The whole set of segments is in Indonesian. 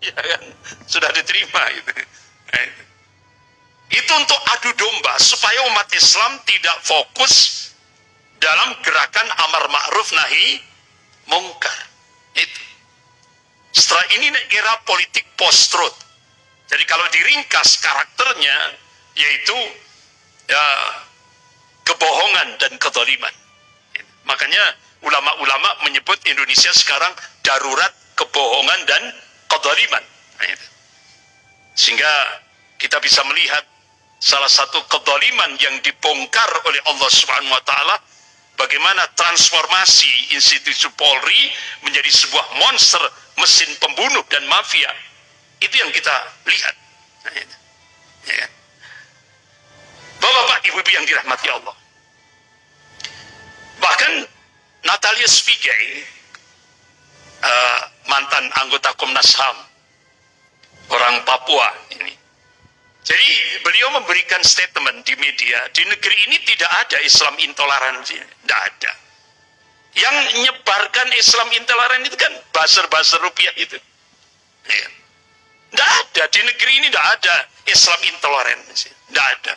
Ya kan? Sudah diterima itu. Nah, itu untuk adu domba supaya umat Islam tidak fokus dalam gerakan amar ma'ruf nahi mungkar. Itu. Setelah ini era politik post-truth. Jadi kalau diringkas karakternya yaitu ya, kebohongan dan kezaliman. Makanya ulama-ulama menyebut Indonesia sekarang darurat kebohongan dan kezaliman. Sehingga kita bisa melihat salah satu kezaliman yang dibongkar oleh Allah Subhanahu wa taala, bagaimana transformasi institusi Polri menjadi sebuah monster mesin pembunuh dan mafia. Itu yang kita lihat. Ya. Bapak-bapak, ibu-ibu yang dirahmati Allah. Bahkan Natalia Spigay, mantan anggota Komnas HAM, orang Papua ini. Jadi beliau memberikan statement di media, di negeri ini tidak ada Islam intoleransi, tidak ada. Yang menyebarkan Islam intoleran itu kan buzzer-buzzer rupiah itu. Ya. Tidak ada, di negeri ini tidak ada Islam intoleran, tidak ada.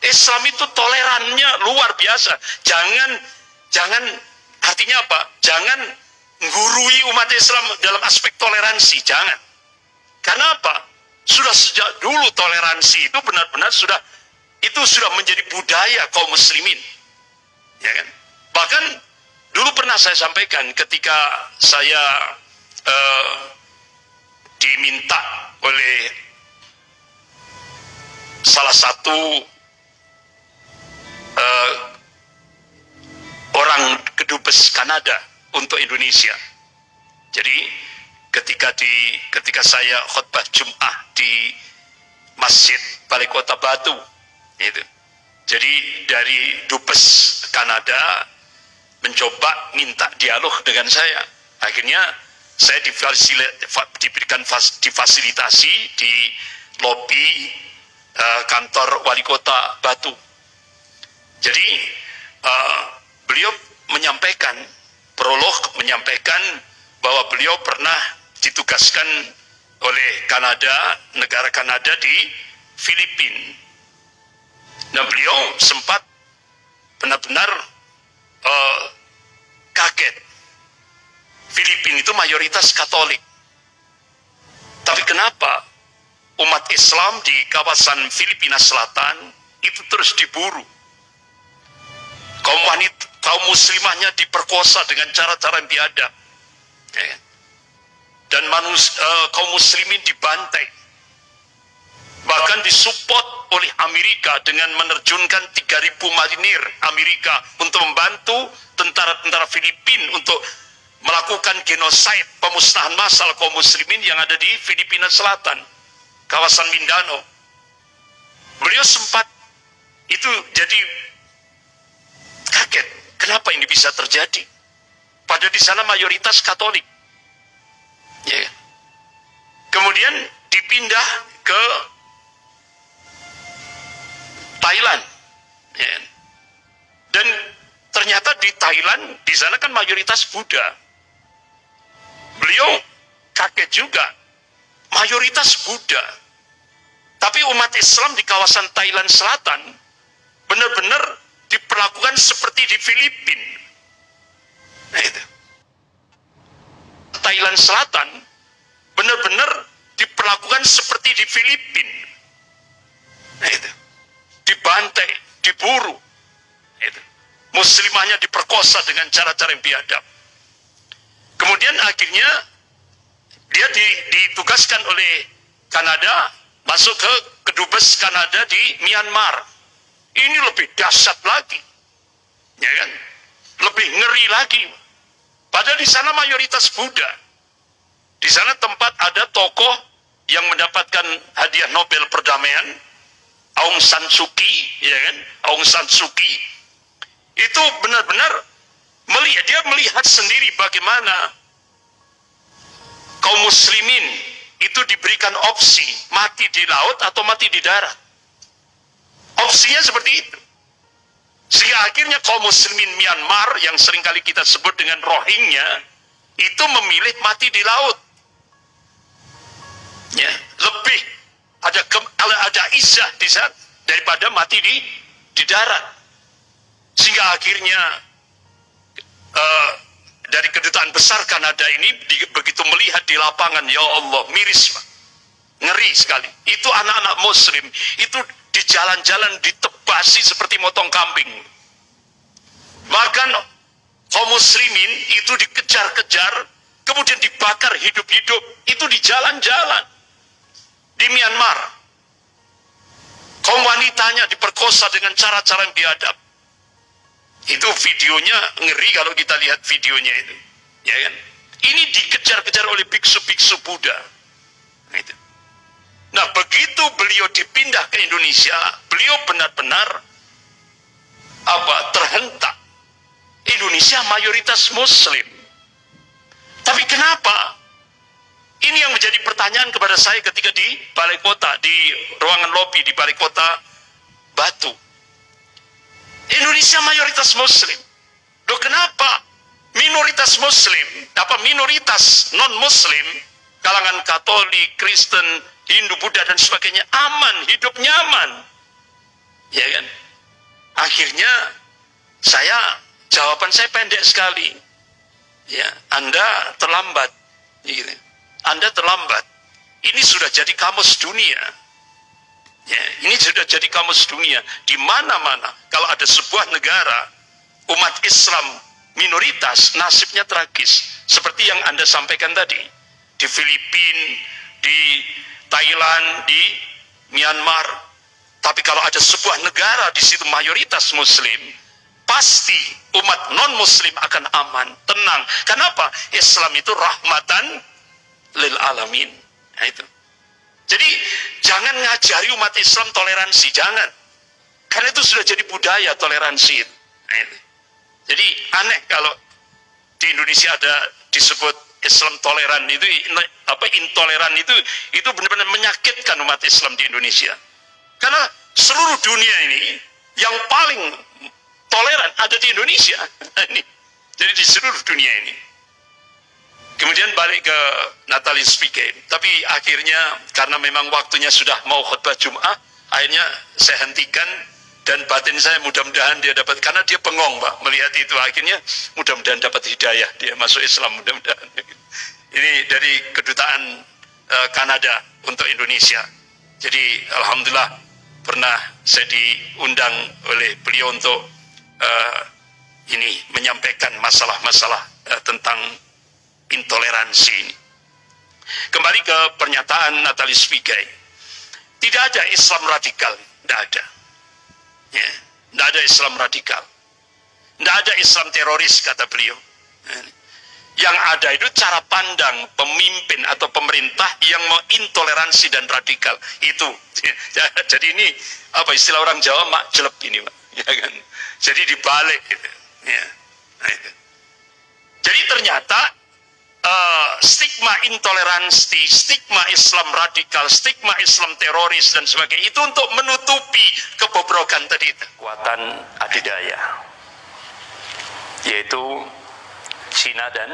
Islam itu tolerannya luar biasa. Jangan artinya apa? Jangan menggurui umat Islam dalam aspek toleransi, jangan. Karena apa? Sudah sejak dulu toleransi itu benar-benar sudah menjadi budaya kaum muslimin. Ya kan? Bahkan dulu pernah saya sampaikan ketika saya diminta oleh salah satu orang kedubes Kanada untuk Indonesia. Jadi ketika saya khutbah Jum'ah di Masjid Balai Kota Batu itu. Jadi dari dubes Kanada mencoba minta dialog dengan saya. Akhirnya saya diberikan difasilitasi di lobi kantor wali kota Batu. Jadi beliau menyampaikan menyampaikan bahwa beliau pernah ditugaskan oleh negara Kanada di Filipina. Nah, beliau sempat benar-benar kaget. Filipina itu mayoritas Katolik. Tapi kenapa umat Islam di kawasan Filipina Selatan itu terus diburu? Kaum muslimahnya diperkosa dengan cara-cara yang biadab. Ya. Dan kaum muslimin dibantai. Bahkan disupport oleh Amerika dengan menerjunkan 3.000 marinir Amerika untuk membantu tentara-tentara Filipina untuk melakukan genosid, pemusnahan massal kaum muslimin yang ada di Filipina Selatan, kawasan Mindanao. Beliau sempat itu jadi kaget, kenapa ini bisa terjadi? Padahal di sana mayoritas Katolik. Ya. Kemudian dipindah ke Thailand. Ya. Dan ternyata di Thailand, di sana kan mayoritas Buddha. Beliau kaget juga, mayoritas Buddha. Tapi umat Islam di kawasan Thailand Selatan benar-benar diperlakukan seperti di Filipina. Nah itu. Thailand Selatan benar-benar diperlakukan seperti di Filipina. Nah itu. Dibantai, diburu. Nah, itu. Muslimahnya diperkosa dengan cara-cara yang biadab. Kemudian akhirnya dia ditugaskan oleh Kanada masuk ke kedubes Kanada di Myanmar. Ini lebih dahsyat lagi, ya kan? Lebih ngeri lagi. Padahal di sana mayoritas Buddha. Di sana tempat ada tokoh yang mendapatkan hadiah Nobel perdamaian, Aung San Suu Kyi, ya kan? Aung San Suu Kyi itu benar-benar dia melihat sendiri bagaimana kaum muslimin itu diberikan opsi mati di laut atau mati di darat. Opsinya seperti itu. Sehingga akhirnya kaum muslimin Myanmar yang seringkali kita sebut dengan Rohingya itu memilih mati di laut. jenazah di saat daripada mati di darat. Sehingga akhirnya dari kedutaan besar Kanada ini begitu melihat di lapangan, ya Allah, miris, Pak. Ngeri sekali. Itu anak-anak muslim itu di jalan-jalan ditebasi seperti motong kambing. Bahkan kaum muslimin itu dikejar-kejar, kemudian dibakar hidup-hidup. Itu di jalan-jalan di Myanmar. Kaum wanitanya diperkosa dengan cara-cara yang biadab. Itu videonya ngeri kalau kita lihat videonya itu, ya kan? Ini dikejar-kejar oleh biksu-biksu Buddha. Nah, begitu beliau dipindah ke Indonesia, beliau benar-benar terhentak. Indonesia mayoritas Muslim. Tapi kenapa? Ini yang menjadi pertanyaan kepada saya ketika di balai kota, di ruangan lobi di balai kota Batu. Indonesia mayoritas Muslim. Loh, kenapa minoritas Muslim, minoritas non-Muslim, kalangan Katolik, Kristen, Hindu, Buddha dan sebagainya aman, hidup nyaman, ya kan? Akhirnya jawaban saya pendek sekali. Ya, Anda terlambat. Gitu. Anda terlambat. Ini sudah jadi kamus dunia. Ya, ini sudah jadi kamus dunia. Di mana-mana kalau ada sebuah negara umat Islam minoritas, nasibnya tragis. Seperti yang Anda sampaikan tadi, di Filipina, di Thailand, di Myanmar. Tapi kalau ada sebuah negara di situ mayoritas Muslim, pasti umat non-Muslim akan aman, tenang. Kenapa? Islam itu rahmatan lil alamin. Nah, itu. Jadi jangan ngajari umat Islam toleransi, jangan. Karena itu sudah jadi budaya toleransi. Nah, itu. Jadi aneh kalau di Indonesia ada disebut Islam toleran, itu intoleran, itu benar-benar menyakitkan umat Islam di Indonesia. Karena seluruh dunia ini yang paling toleran ada di Indonesia. Ini. Jadi di seluruh dunia ini. Kemudian balik ke Natalis Piquet. Tapi akhirnya karena memang waktunya sudah mau khutbah Jum'ah, akhirnya saya hentikan dan batin saya mudah-mudahan dia dapat, karena dia bengong, Pak, melihat itu. Akhirnya mudah-mudahan dapat hidayah, dia masuk Islam mudah-mudahan. Ini dari kedutaan Kanada untuk Indonesia. Jadi alhamdulillah pernah saya diundang oleh beliau untuk ini menyampaikan masalah-masalah tentang intoleransi ini. Kembali ke pernyataan Natalis Piquet. Tidak ada Islam radikal, tidak ada. Ya, tidak ada Islam radikal. Tidak ada Islam teroris, kata beliau. Yang ada itu cara pandang pemimpin atau pemerintah yang mengintoleransi dan radikal. Itu. Jadi ini istilah orang Jawa, mak jelep ini, Pak. Ya kan? Jadi dibalik gitu. Ya. Nah, itu. Jadi ternyata stigma intoleransi, stigma Islam radikal, stigma Islam teroris dan sebagainya itu untuk menutupi kebobrokan tadi, kekuatan adidaya, yaitu Cina dan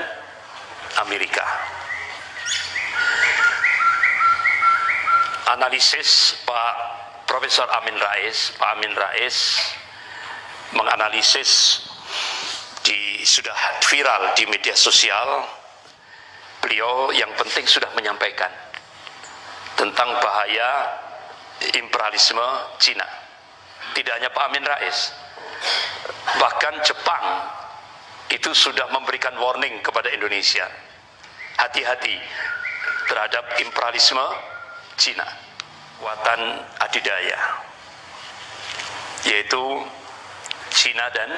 Amerika. Analisis Pak Profesor Amin Rais menganalisis sudah viral di media sosial. Beliau yang penting sudah menyampaikan tentang bahaya imperialisme Cina. Tidak hanya Pak Amin Rais, bahkan Jepang itu sudah memberikan warning kepada Indonesia. Hati-hati terhadap imperialisme Cina, kekuatan adidaya, yaitu Cina dan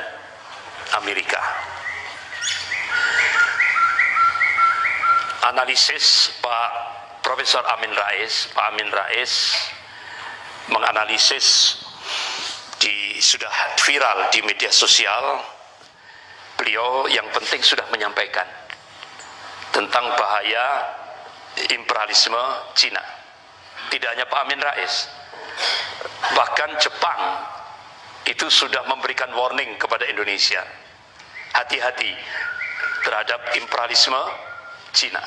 Amerika. Analisis Pak Profesor Amin Rais menganalisis sudah viral di media sosial. Beliau yang penting sudah menyampaikan tentang bahaya imperialisme Cina. Tidak hanya Pak Amin Rais, bahkan Jepang itu sudah memberikan warning kepada Indonesia. Hati-hati terhadap imperialisme Cina.